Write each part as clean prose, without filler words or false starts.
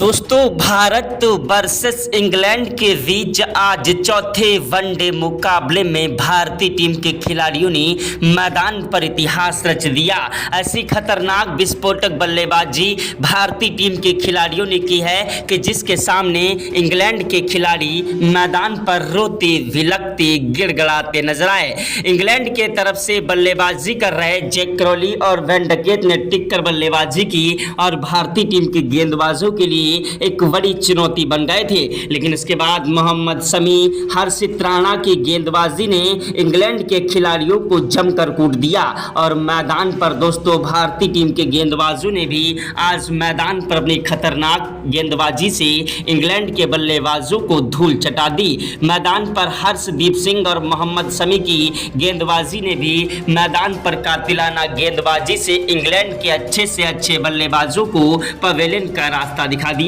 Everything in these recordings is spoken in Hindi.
दोस्तों भारत वर्सेस इंग्लैंड के बीच आज चौथे वनडे मुकाबले में भारतीय टीम के खिलाड़ियों ने मैदान पर इतिहास रच दिया। ऐसी खतरनाक विस्फोटक बल्लेबाजी भारतीय टीम के खिलाड़ियों ने की है कि जिसके सामने इंग्लैंड के खिलाड़ी मैदान पर रोते विलकते गिड़गिड़ाते नजर आए। इंग्लैंड के तरफ से बल्लेबाजी कर रहे जैक क्रॉली और वैन डकेट ने टिककर बल्लेबाजी की और भारतीय टीम के गेंदबाजों के लिए एक बड़ी चुनौती बन गए थे। लेकिन इसके बाद मोहम्मद शमी, हर्षित राणा की गेंदबाजी ने इंग्लैंड के खिलाड़ियों को जमकर कूट दिया और मैदान पर दोस्तों भारतीय टीम के गेंदबाजों ने भी आज मैदान पर अपनी खतरनाक गेंदबाजी से इंग्लैंड के बल्लेबाजों को धूल चटा दी। मैदान पर हर्षदीप सिंह और मोहम्मद शमी की गेंदबाजी ने भी मैदान पर कातिलाना गेंदबाजी से इंग्लैंड के अच्छे से अच्छे बल्लेबाजों को पवेलियन का रास्ता दिखा दिया।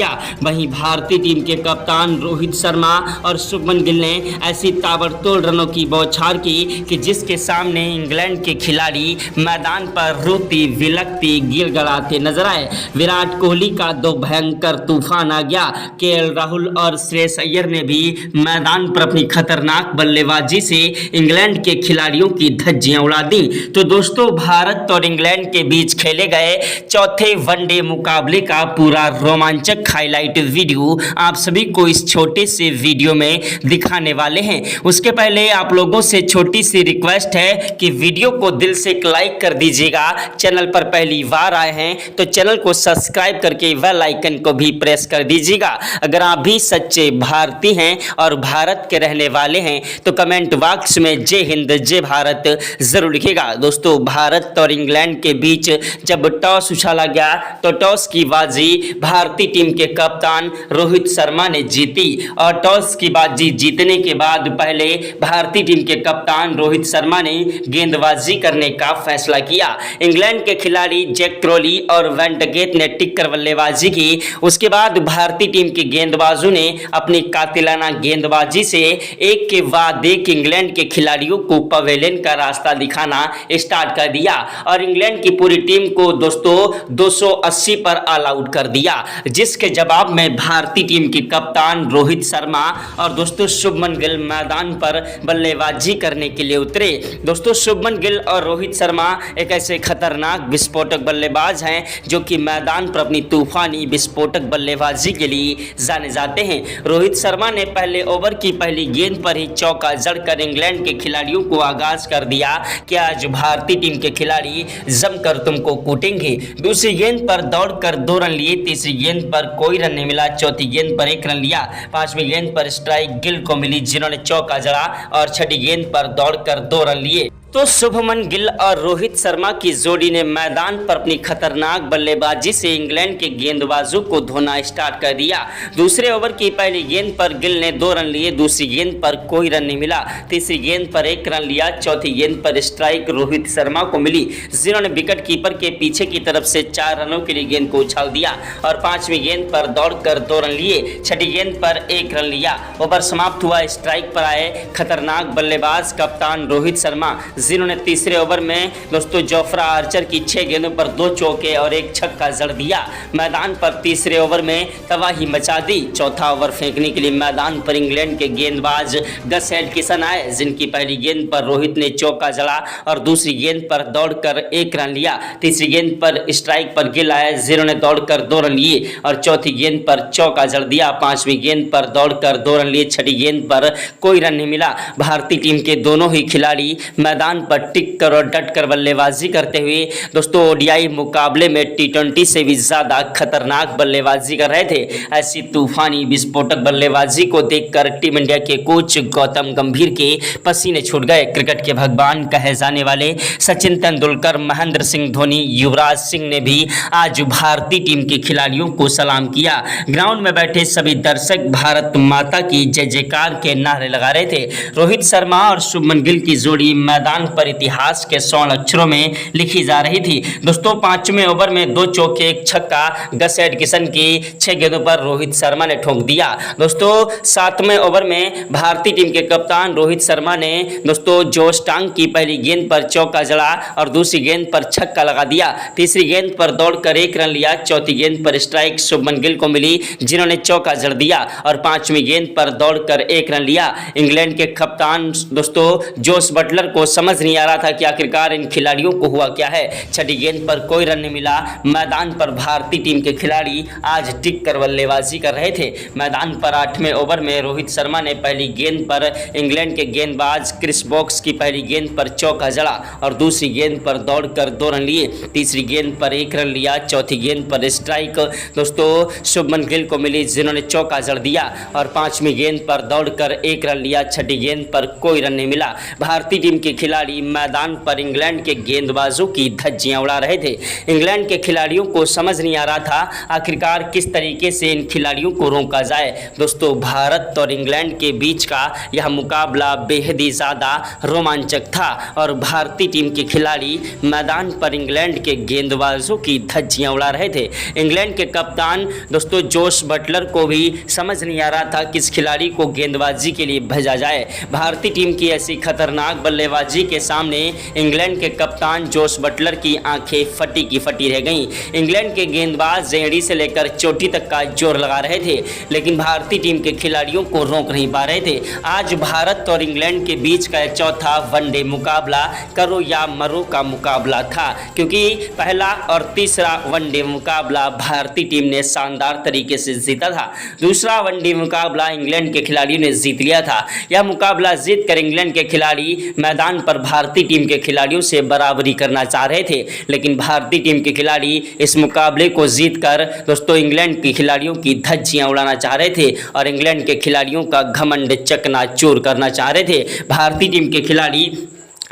वहीं भारतीय टीम के कप्तान रोहित शर्मा और शुभमन गिल ने ऐसी ताबड़तोड़ रनों की बौछार की कि जिसके सामने इंग्लैंड के खिलाड़ी मैदान पर रोते विलकते गिड़गिड़ाते नजर आए। विराट कोहली का दो भयंकर तूफान आ गया। केएल राहुल और श्रेयस अय्यर ने भी मैदान पर अपनी खतरनाक बल्लेबाजी से इंग्लैंड के खिलाड़ियों की धज्जियां उड़ा दी। तो दोस्तों भारत और इंग्लैंड के बीच खेले गए चौथे वनडे मुकाबले का पूरा रोमांचक हाईलाइट वीडियो आप सभी को इस छोटे से वीडियो में दिखाने वाले हैं। उसके पहले आप लोगों से छोटी सी रिक्वेस्ट है कि वीडियो को दिल से लाइक कर दीजिएगा। चैनल पर पहली बार आए हैं तो चैनल को सब्सक्राइब करके बेल आइकन को भी प्रेस कर दीजिएगा। अगर आप भी सच्चे भारतीय हैं और भारत के रहने वाले हैं तो कमेंट बॉक्स में जय हिंद जय भारत जरूर लिखिएगा। दोस्तों भारत और इंग्लैंड के बीच जब टॉस उछाला गया तो टॉस की बाजी भारतीय टीम के कप्तान रोहित शर्मा ने जीती और टॉस की बाजी जीतने के बाद पहले भारतीय टीम के कप्तान रोहित शर्मा ने गेंदबाजी करने का फैसला किया। इंग्लैंड के खिलाड़ी जैक क्रॉली और वैन डकेट ने टिककर बल्लेबाजी की। उसके बाद भारतीय टीम के गेंदबाजों ने अपनी कातिलाना गेंदबाजी से एक के बाद एक इंग्लैंड के खिलाड़ियों को पवेलियन का रास्ता दिखाना स्टार्ट कर दिया और इंग्लैंड की पूरी टीम को दोस्तों 280 पर ऑल आउट कर दिया। जिसके जवाब में भारतीय टीम के कप्तान रोहित शर्मा और दोस्तों शुभमन गिल मैदान पर बल्लेबाजी करने के लिए उतरे। दोस्तों शुभमन गिल और रोहित शर्मा एक ऐसे खतरनाक विस्फोटक बल्लेबाज हैं जो कि मैदान पर अपनी तूफानी विस्फोटक बल्लेबाजी के लिए जाने जाते हैं। रोहित शर्मा ने पहले ओवर की पहली गेंद पर ही चौका जड़कर इंग्लैंड के खिलाड़ियों को आगाज कर दिया कि आज भारतीय टीम के खिलाड़ी जमकर तुमको कूटेंगे। दूसरी गेंद पर दौड़कर 2 रन लिए। तीसरी गेंद पर कोई रन नहीं मिला। चौथी गेंद पर 1 रन लिया। पांचवी गेंद पर स्ट्राइक गिल को मिली जिन्होंने चौका जड़ा और छठी गेंद पर दौड़कर 2 रन लिए। तो शुभमन गिल और रोहित शर्मा की जोड़ी ने मैदान पर अपनी खतरनाक बल्लेबाजी से इंग्लैंड के गेंदबाजों को धोना स्टार्ट कर दिया। दूसरे ओवर की पहली गेंद पर गिल ने 2 रन लिए। दूसरी गेंद पर कोई रन नहीं मिला। तीसरी गेंद पर 1 रन लिया। चौथी गेंद पर स्ट्राइक रोहित शर्मा को मिली जिन्होंने विकेट कीपर के पीछे की तरफ से 4 रनों के लिए गेंद को उछाल दिया और पांचवी गेंद पर दौड़कर 2 रन लिए। छठी गेंद पर 1 रन लिया। ओवर समाप्त हुआ। स्ट्राइक पर आए खतरनाक बल्लेबाज कप्तान रोहित शर्मा जिन्होंने तीसरे ओवर में दोस्तों जोफ्रा आर्चर की 6 गेंदों पर 2 चौके और 1 छक्का जड़ दिया। मैदान पर तीसरे ओवर में तबाही मचा दी। चौथा ओवर फेंकने के लिए मैदान पर इंग्लैंड के गेंदबाज गस एडकिंसन आए जिनकी पहली गेंद पर रोहित ने चौका जड़ा और दूसरी गेंद पर दौड़कर 1 रन लिया। तीसरी गेंद पर स्ट्राइक पर गिल आए जिन्होंने दौड़कर 2 रन लिए और चौथी गेंद पर चौका जड़ दिया। पांचवी गेंद पर दौड़कर 2 रन लिए। छठी गेंद पर कोई रन नहीं मिला। भारतीय टीम के दोनों ही खिलाड़ी मैदान पर टिक कर और डट कर बल्लेबाजी करते हुए दोस्तों ओडीआई मुकाबले में टी20 से भी ज्यादा खतरनाक बल्लेबाजी कर रहे थे। ऐसी तूफानी विस्फोटक बल्लेबाजी को देखकर टीम इंडिया के कोच गौतम गंभीर के पसीने छूट गए। क्रिकेट के भगवान कहे जाने वाले सचिन तेंदुलकर, महेंद्र सिंह धोनी, युवराज सिंह ने भी आज भारतीय टीम के खिलाड़ियों को सलाम किया। ग्राउंड में बैठे सभी दर्शक भारत माता की जय जयकार के नारे लगा रहे थे। रोहित शर्मा और शुभमन गिल की जोड़ी मैदान मैदान पर इतिहास के स्वर्ण अक्षरों में लिखी जा रही थी। दोस्तों 5वें ओवर में 2 चौके 1 छक्का गस एडकिंसन की 6 गेंदों पर रोहित शर्मा ने ठोक दिया। दोस्तों 7वें ओवर में भारतीय टीम के कप्तान रोहित शर्मा ने दोस्तों जोश टांग की पहली गेंद पर चौका जड़ा और दूसरी गेंद पर छक्का लगा दिया। तीसरी गेंद पर दौड़कर 1 रन लिया। चौथी गेंद पर स्ट्राइक शुभमन गिल को मिली जिन्होंने चौका जड़ दिया और 5वीं गेंद पर दौड़कर 1 रन लिया। इंग्लैंड के कप्तान दोस्तों जोस बटलर को समझ नहीं आ रहा था कि आखिरकार इन खिलाड़ियों को हुआ क्या है। छठी गेंद पर कोई रन नहीं मिला। मैदान पर भारतीय टीम के खिलाड़ी आज टिक कर बल्लेबाजी कर रहे थे। मैदान पर 8वें ओवर में रोहित शर्मा ने पहली गेंद पर इंग्लैंड के गेंदबाज क्रिस वोक्स की पहली गेंद पर चौका जड़ा और दूसरी गेंद पर दौड़कर 2 रन लिए। तीसरी गेंद पर 1 रन लिया। चौथी गेंद पर स्ट्राइक दोस्तों शुभमन गिल को मिली जिन्होंने चौका जड़ दिया और 5वीं गेंद पर दौड़कर 1 रन लिया। छठी गेंद पर कोई रन नहीं मिला। भारतीय टीम के खिलाड़ी मैदान पर इंग्लैंड के गेंदबाजों की धज्जियां उड़ा रहे थे। इंग्लैंड के खिलाड़ियों को समझ नहीं आ रहा था आखिरकार किस तरीके से इन खिलाड़ियों को रोका जाए। दोस्तों भारत और इंग्लैंड के बीच का यह मुकाबला बेहद ही ज़्यादा रोमांचक था और भारतीय टीम के खिलाड़ी मैदान पर इंग्लैंड के गेंदबाजों की धज्जियां उड़ा रहे थे। इंग्लैंड के कप्तान दोस्तों जोश बटलर को भी समझ नहीं आ रहा था किस खिलाड़ी को गेंदबाजी के लिए भेजा जाए। भारतीय टीम की ऐसी खतरनाक बल्लेबाजी के सामने इंग्लैंड के कप्तान जोश बटलर की आंखें फटी की फटी रह गईं। इंग्लैंड के गेंदबाज जेड़ी से लेकर चोटी तक का जोर लगा रहे थे लेकिन भारतीय टीम के खिलाड़ियों को रोक नहीं पा रहे थे। आज भारत और इंग्लैंड के बीच का चौथा वनडे मुकाबला करो या मरो का मुकाबला था क्योंकि पहला और तीसरा वनडे मुकाबला भारतीय टीम ने शानदार तरीके से जीता था। दूसरा वनडे मुकाबला इंग्लैंड के खिलाड़ियों ने जीत लिया था। यह मुकाबला जीतकर इंग्लैंड के खिलाड़ी मैदान पर भारतीय टीम के खिलाड़ियों से बराबरी करना चाह रहे थे लेकिन भारतीय टीम के खिलाड़ी इस मुकाबले को जीतकर दोस्तों इंग्लैंड के खिलाड़ियों की धज्जियां उड़ाना चाह रहे थे और इंग्लैंड के खिलाड़ियों का घमंड चकनाचूर करना चाह रहे थे। भारतीय टीम के खिलाड़ी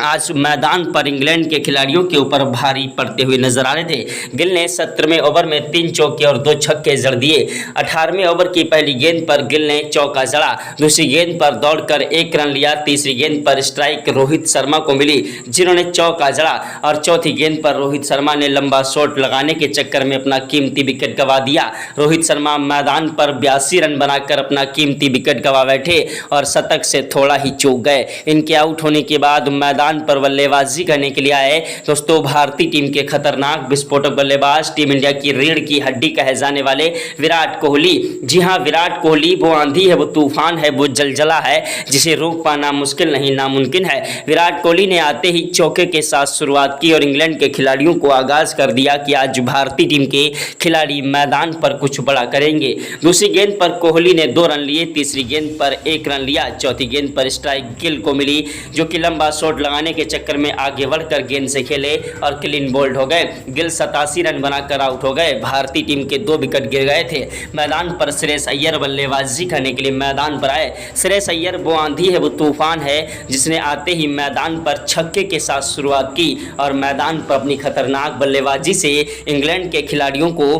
आज मैदान पर इंग्लैंड के खिलाड़ियों के ऊपर भारी पड़ते हुए नजर आ रहे थे। गिल ने 17वें ओवर में 3 चौके और 2 छक्के जड़ दिए। 18वें ओवर की पहली गेंद पर गिल ने चौका जड़ा। दूसरी गेंद पर दौड़कर 1 रन लिया। तीसरी गेंद पर स्ट्राइक रोहित शर्मा को मिली जिन्होंने चौका जड़ा और चौथी गेंद पर रोहित शर्मा ने लंबा शॉट लगाने के चक्कर में अपना कीमती विकेट गंवा दिया। रोहित शर्मा मैदान पर 82 रन बनाकर अपना कीमती विकेट गंवा बैठे और शतक से थोड़ा ही चूक गए। इनके आउट होने के बाद मैदान पर बल्लेबाजी करने के लिए आए दोस्तों भारतीय टीम के खतरनाक विस्फोटक बल्लेबाज टीम इंडिया की रीढ़ की हड्डी कहे जाने वाले विराट कोहली। जी हां, विराट कोहली वो आंधी है, वो तूफान है, वो जलजला है जिसे रोक पाना मुश्किल नहीं नामुमकिन है। विराट कोहली ने आते ही चौके के साथ शुरुआत की और इंग्लैंड के खिलाड़ियों को आगाज कर दिया कि आज भारतीय टीम के खिलाड़ी मैदान पर कुछ बड़ा करेंगे। दूसरी गेंद पर कोहली ने 2 रन लिए। तीसरी गेंद पर 1 रन लिया। चौथी गेंद पर स्ट्राइक गिल को मिली जो कि लंबा शॉट लगाने के चक्कर में आगे बढ़कर गेंद से खेले और क्लीन बोल्ड हो गए। गिल 87 रन बनाकर आउट हो गए। भारतीय टीम के 2 विकेट गिर गए थे। मैदान पर श्रेयस अय्यर बल्लेबाजी करने के लिए मैदान पर आए। श्रेयस अय्यर वो आंधी है, वो तूफान है जिसने आते ही मैदान पर छक्के के साथ शुरुआत की और मैदान पर अपनी खतरनाक बल्लेबाजी से इंग्लैंड के खिलाड़ियों को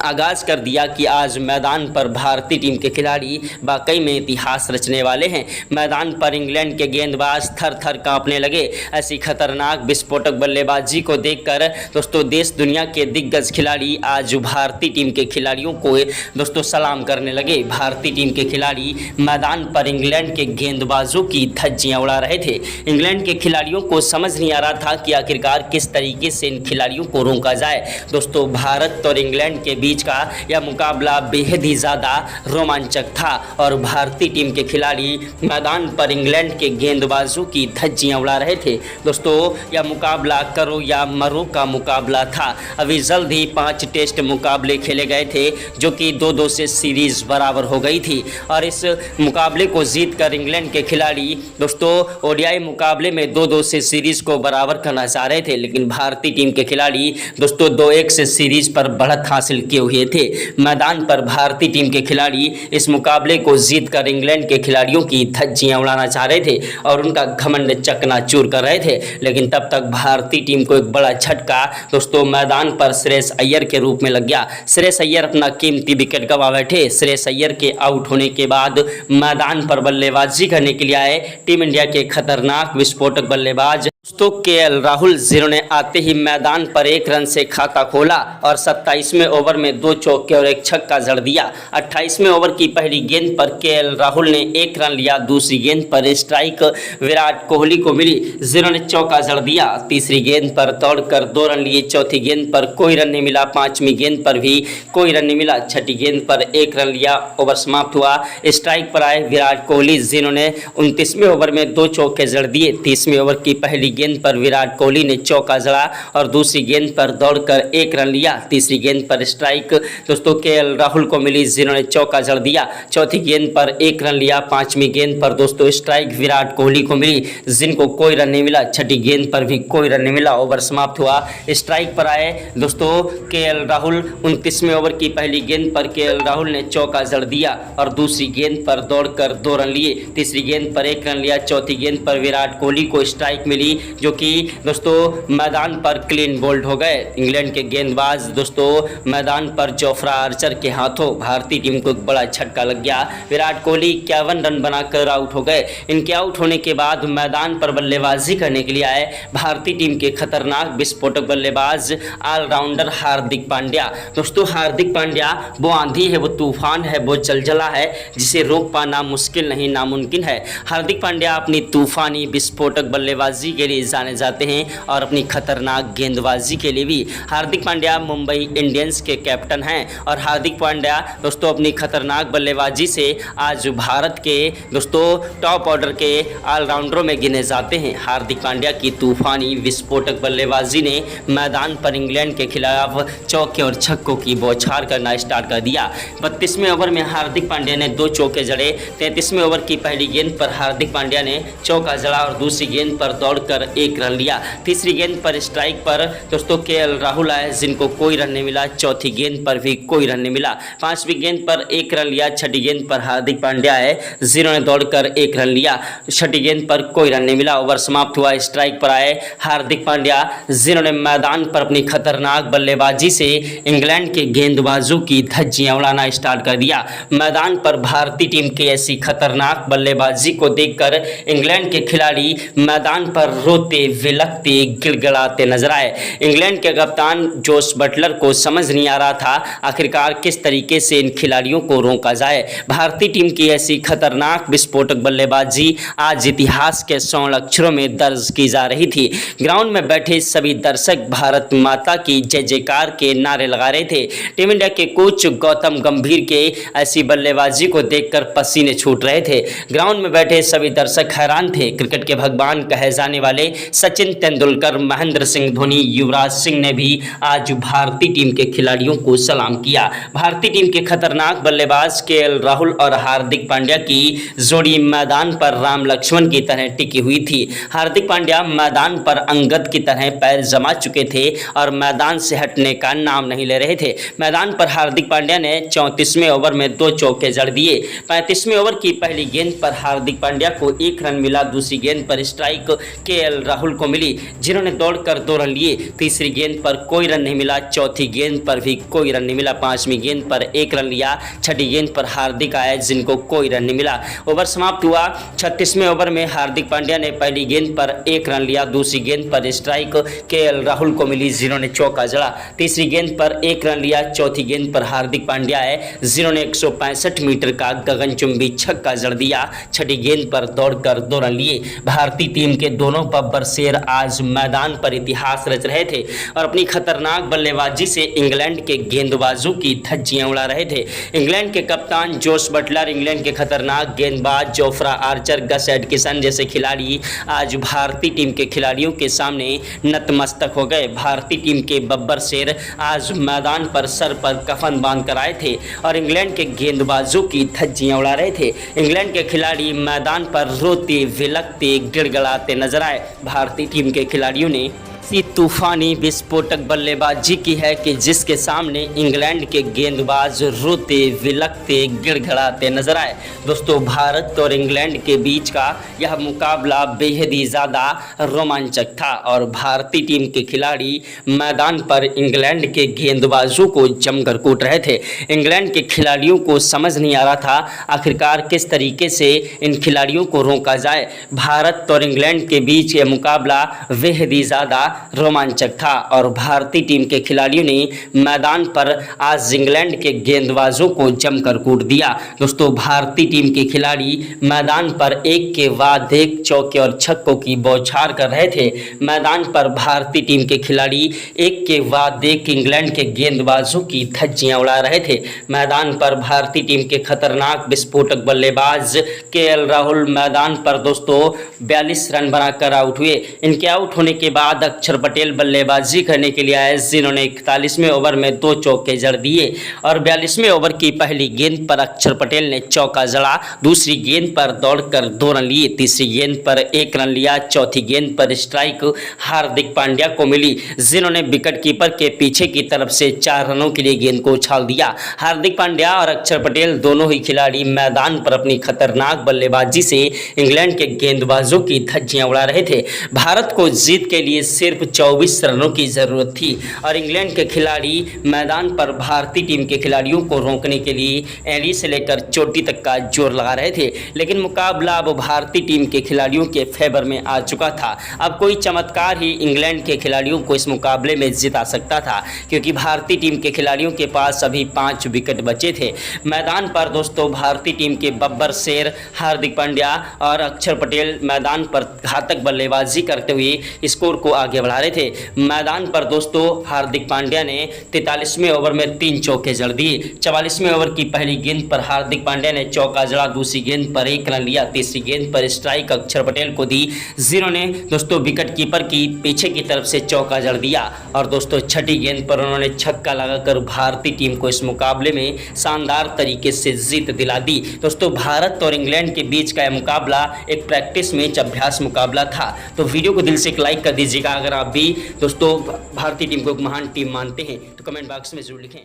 आगाज़ कर दिया कि आज मैदान पर भारतीय टीम के खिलाड़ी वाकई में इतिहास रचने वाले हैं। मैदान पर इंग्लैंड के गेंदबाज थर थर कांपने लगे। ऐसी खतरनाक विस्फोटक बल्लेबाजी को देखकर दोस्तों देश दुनिया के दिग्गज खिलाड़ी आज भारतीय टीम के खिलाड़ियों को दोस्तों सलाम करने लगे। भारतीय टीम के खिलाड़ी मैदान पर इंग्लैंड के गेंदबाजों की धज्जियां उड़ा रहे थे। इंग्लैंड के खिलाड़ियों को समझ नहीं आ रहा था कि आखिरकार किस तरीके से इन खिलाड़ियों को रोका जाए। दोस्तों भारत और इंग्लैंड के बीच का यह मुकाबला बेहद ही ज़्यादा रोमांचक था और भारतीय टीम के खिलाड़ी मैदान पर इंग्लैंड के गेंदबाजों की धज्जियां उड़ा रहे थे। दोस्तों यह मुकाबला करो या मरो का मुकाबला था। अभी जल्द ही 5 टेस्ट मुकाबले खेले गए थे जो कि 2-2 से सीरीज बराबर हो गई थी और इस मुकाबले को जीतकर इंग्लैंड के खिलाड़ी दोस्तों ओडीआई मुकाबले में 2-2 से सीरीज को बराबर करना चाह रहे थे लेकिन भारतीय टीम के खिलाड़ी दोस्तों 2-1 से सीरीज पर बढ़त हासिल किए हुए थे। मैदान पर भारतीय टीम के खिलाड़ी इस मुकाबले को जीतकर इंग्लैंड के खिलाड़ियों की धज्जियां उड़ाना चाह रहे थे और उनका घमंड चकनाचूर कर रहे थे लेकिन तब तक भारतीय टीम को एक बड़ा झटका दोस्तों मैदान पर श्रेयस अय्यर के रूप में लग गया। श्रेयस अय्यर अपना कीमती विकेट गंवा बैठे। श्रेयस अय्यर के आउट होने के बाद मैदान पर बल्लेबाजी करने के लिए आए टीम इंडिया के खतरनाक विस्फोटक बल्लेबाज दोस्तों केएल राहुल जिन्होंने आते ही मैदान पर 1 रन से खाता खोला और 27वें ओवर में 2 चौके और 1 छक्का जड़ दिया। 28वें ओवर की पहली गेंद पर केएल राहुल ने 1 रन लिया। दूसरी गेंद पर स्ट्राइक विराट कोहली को मिली जिन्होंने चौका जड़ दिया। तीसरी गेंद पर दौड़कर 2 रन लिए। चौथी गेंद पर कोई रन नहीं मिला। पांचवी गेंद पर भी कोई रन नहीं मिला। छठी गेंद पर 1 रन लिया। ओवर समाप्त हुआ। स्ट्राइक पर आए विराट कोहली जिन्होंने 29वें ओवर में 2 चौके जड़ दिए। 30वें ओवर की पहली गेंद पर विराट कोहली ने चौका जड़ा और दूसरी गेंद पर दौड़कर 1 रन लिया। तीसरी गेंद पर स्ट्राइक दोस्तों केएल राहुल को मिली जिन्होंने चौका जड़ दिया। चौथी गेंद पर 1 रन लिया। पांचवी गेंद पर दोस्तों स्ट्राइक विराट कोहली को मिली जिनको कोई रन नहीं मिला। छठी गेंद पर भी कोई रन नहीं मिला। ओवर समाप्त हुआ। स्ट्राइक पर आए दोस्तों केएल राहुल। 29वें ओवर की पहली गेंद पर केएल राहुल ने चौका जड़ दिया और दूसरी गेंद पर दौड़कर 2 रन लिए। तीसरी गेंद पर 1 रन लिया। चौथी गेंद पर विराट कोहली को स्ट्राइक मिली जो कि दोस्तों मैदान पर क्लीन बोल्ड हो गए। इंग्लैंड के गेंदबाज दोस्तों मैदान पर जोफ्रा आर्चर के हाथों भारतीय टीम को एक बड़ा झटका लग गया। विराट कोहली 51 रन बनाकर आउट हो गए। इनके आउट होने के बाद मैदान पर बल्लेबाजी करने के लिए आए भारतीय टीम के खतरनाक विस्फोटक बल्लेबाज ऑलराउंडर हार्दिक पांड्या। दोस्तों हार्दिक पांड्या वो आंधी है, वो तूफान है, वो जलजला है जिसे रोक पाना मुश्किल नहीं नामुमकिन है। हार्दिक पांड्या अपनी तूफानी विस्फोटक बल्लेबाजी के लिए जाने जाते हैं और अपनी खतरनाक गेंदबाजी के लिए भी। हार्दिक पांड्या मुंबई इंडियंस के कैप्टन हैं और हार्दिक पांड्या दोस्तों अपनी खतरनाक बल्लेबाजी से आज भारत के दोस्तों टॉप ऑर्डर के ऑलराउंडरों में गिने जाते हैं। हार्दिक पांड्या की तूफानी विस्फोटक बल्लेबाजी ने मैदान पर इंग्लैंड के खिलाफ चौके और छक्कों की बौछार करना स्टार्ट कर दिया। 32वें ओवर में हार्दिक पांड्या ने 2 चौके जड़े। 33वें ओवर की पहली गेंद पर हार्दिक पांड्या ने चौका जड़ा और दूसरी गेंद पर दौड़कर 1 रन लिया। तीसरी गेंद पर स्ट्राइक पर दोस्तों केएल राहुल आए जिनको कोई रन नहीं मिला। चौथी गेंद पर भी कोई रन नहीं मिला। पांचवी गेंद पर 1 रन लिया। छठी गेंद पर हार्दिक पांड्या आए जिन्होंने दौड़कर 1 रन लिया। छठी गेंद पर कोई रन नहीं मिला। ओवर समाप्त हुआ। स्ट्राइक पर आए हार्दिक पांड्या जिन्होंने मैदान पर अपनी खतरनाक बल्लेबाजी से इंग्लैंड के गेंदबाजों की धज्जियां उड़ाना स्टार्ट कर दिया। मैदान पर भारतीय टीम की ऐसी खतरनाक बल्लेबाजी को देखकर इंग्लैंड के खिलाड़ी मैदान पर रोते विलखते गिड़गिड़ाते नजर आए। इंग्लैंड के कप्तान जोस बटलर को समझ नहीं आ रहा था आखिरकार किस तरीके से इन खिलाड़ियों को रोका जाए। भारतीय टीम की ऐसी खतरनाक विस्फोटक बल्लेबाजी आज इतिहास के 100 अक्षरों में दर्ज की जा रही थी। ग्राउंड में बैठे सभी दर्शक भारत माता की जय जयकार के नारे लगा रहे थे। टीम इंडिया के कोच गौतम गंभीर के ऐसी बल्लेबाजी को देखकर पसीने छूट रहे थे। ग्राउंड में बैठे सभी दर्शक हैरान थे। क्रिकेट के भगवान कहे जाने वाले सचिन तेंदुलकर, महेंद्र सिंह धोनी, युवराज सिंह ने भी आज भारतीय टीम के खिलाड़ियों को सलाम किया। भारतीय टीम के खतरनाक बल्लेबाज केएल राहुल और हार्दिक पांड्या की जोड़ी मैदान पर राम लक्ष्मण की तरह टिकी हुई थी। हार्दिक पांड्या मैदान पर अंगद की तरह पैर जमा चुके थे और मैदान से हटने का नाम नहीं ले रहे थे। मैदान पर हार्दिक पांड्या ने 34वें ओवर में 2 चौके जड़ दिए। 35वें ओवर की पहली गेंद पर हार्दिक पांड्या को 1 रन मिला। दूसरी गेंद पर स्ट्राइक केएल राहुल को मिली जिन्होंने दौड़कर 2 रन लिए। तीसरी गेंद पर कोई रन नहीं मिला। चौथी गेंद पर भी कोई रन नहीं मिला। पांचवी गेंद पर 1 रन लिया। छठी गेंद पर हार्दिक आए जिनको कोई रन नहीं मिला। ओवर समाप्त हुआ। 36वें ओवर में हार्दिक पांड्या ने पहली गेंद पर 1 रन लिया। दूसरी गेंद पर स्ट्राइक केएल राहुल को मिली जिन्होंने चौका जड़ा। तीसरी गेंद पर 1 रन लिया। चौथी गेंद पर हार्दिक पांड्या आए जिन्होंने 165 मीटर का गगनचुंबी छक्का जड़ दिया। छठी गेंद पर दौड़कर 2 रन लिए। भारतीय टीम के दोनों बब्बर शेर आज मैदान पर इतिहास रच रहे थे और अपनी खतरनाक बल्लेबाजी से इंग्लैंड के गेंदबाजों की धज्जियां उड़ा रहे थे। इंग्लैंड के कप्तान जोस बटलर, इंग्लैंड के खतरनाक गेंदबाज जोफ्रा आर्चर, गस एटकिंसन जैसे खिलाड़ी आज भारतीय टीम के खिलाड़ियों के सामने नतमस्तक हो गए। भारतीय टीम के बब्बर शेर आज मैदान पर सर पर कफन बांध कर आए थे और इंग्लैंड के गेंदबाजों की धज्जियां उड़ा रहे थे। इंग्लैंड के खिलाड़ी मैदान पर रोते विलखते गिड़गिड़ाते नजर आए। भारतीय टीम के खिलाड़ियों ने ऐसी तूफानी विस्फोटक बल्लेबाजी की है कि जिसके सामने इंग्लैंड के गेंदबाज रोते विलकते गिड़गिड़ाते नजर आए। दोस्तों, भारत और इंग्लैंड के बीच का यह मुकाबला बेहद ही ज़्यादा रोमांचक था और भारतीय टीम के खिलाड़ी मैदान पर इंग्लैंड के गेंदबाजों को जमकर कूट रहे थे। इंग्लैंड के खिलाड़ियों को समझ नहीं आ रहा था आखिरकार किस तरीके से इन खिलाड़ियों को रोका जाए। भारत और इंग्लैंड के बीच ये मुकाबला बेहद ही ज़्यादा रोमांचक था और भारतीय टीम के खिलाड़ियों ने मैदान पर आज इंग्लैंड के गेंदबाजों को जमकर कूट दिया। दोस्तों, भारतीय टीम के खिलाड़ी मैदान पर एक के बाद एक चौके और छक्कों की बौछार कर रहे थे। मैदान पर भारतीय टीम के खिलाड़ी एक के बाद एक इंग्लैंड के गेंदबाजों की धज्जियां उड़ा रहे थे। मैदान पर भारतीय टीम के खतरनाक विस्फोटक बल्लेबाज केएल राहुल मैदान पर दोस्तों 42 रन बनाकर आउट हुए। इनके आउट होने के बाद अक्षर पटेल बल्लेबाजी करने के लिए आए, जिन्होंने 41वें ओवर में 2 चौके जड़ दिए और 42वें ओवर की पहली गेंद पर अक्षर पटेल ने चौका जड़ा। दूसरी गेंद पर दौड़कर 2 रन लिए, तीसरी गेंद पर 1 रन लिया, चौथी गेंद पर स्ट्राइक हार्दिक पांड्या को मिली, जिन्होंने विकेट कीपर के पीछे की तरफ से 4 रनों के लिए गेंद को उछाल दिया। हार्दिक पांड्या और अक्षर पटेल दोनों ही खिलाड़ी मैदान पर अपनी खतरनाक बल्लेबाजी से इंग्लैंड के गेंदबाजों की धज्जियां उड़ा रहे थे। भारत को जीत के लिए सिर्फ 24 रनों की ज़रूरत थी और इंग्लैंड के खिलाड़ी मैदान पर भारतीय टीम के खिलाड़ियों को रोकने के लिए एड़ी से लेकर चोटी तक का जोर लगा रहे थे। लेकिन मुकाबला अब भारतीय टीम के खिलाड़ियों के फेवर में आ चुका था। अब कोई चमत्कार ही इंग्लैंड के खिलाड़ियों को इस मुकाबले में जिता सकता था, क्योंकि भारतीय टीम के खिलाड़ियों के पास अभी 5 विकेट बचे थे। मैदान पर दोस्तों भारतीय टीम के बब्बर शेर हार्दिक पांड्या और अक्षर पटेल मैदान पर घातक बल्लेबाजी करते हुए स्कोर को आगे बढ़ा रहे थे। मैदान पर दोस्तों हार्दिक पांड्या ने 43वें ओवर में 3 चौके जड़ दिए। 44वें ओवर की पहली गेंद पर हार्दिक पांड्या ने चौका जड़ा, दूसरी गेंद पर 1 रन लिया, तीसरी गेंद पर स्ट्राइक अक्षर पटेल को दी, जिन्होंने दोस्तों विकेट कीपर की पीछे की तरफ से चौका जड़ दिया और दोस्तों छठी गेंद पर उन्होंने छक्का लगाकर भारतीय टीम को इस मुकाबले में शानदार तरीके से जीत दिला दी। दोस्तों, भारत और इंग्लैंड के बीच का यह मुकाबला एक प्रैक्टिस मैच अभ्यास मुकाबला था। तो वीडियो को दिल से एक लाइक कर दीजिएगा। अगर आप भी दोस्तों भारतीय टीम को एक महान टीम मानते हैं तो कमेंट बॉक्स में जरूर लिखें।